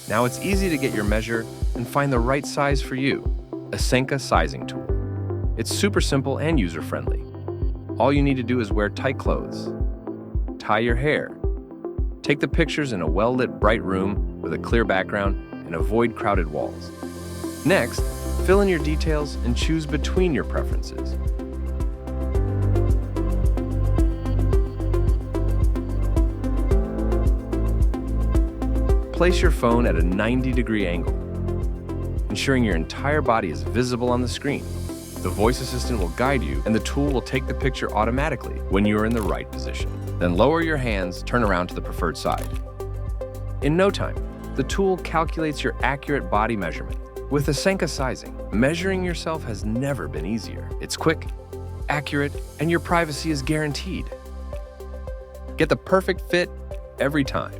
Now it's easy to get your measure and find the right size for you. Esenca Sizing tool. It's super simple and user-friendly. All you need to do is wear tight clothes, tie your hair, take the pictures in a well-lit bright room with a clear background, and avoid crowded walls. Next, fill in your details and choose between your preferences. Place your phone at a 90-degree angle, ensuring your entire body is visible on the screen. The voice assistant will guide you, and the tool will take the picture automatically when you are in the right position. Then lower your hands, turn around to the preferred side. In no time, the tool calculates your accurate body measurement. With Esenca Sizing, measuring yourself has never been easier. It's quick, accurate, and your privacy is guaranteed. Get the perfect fit every time.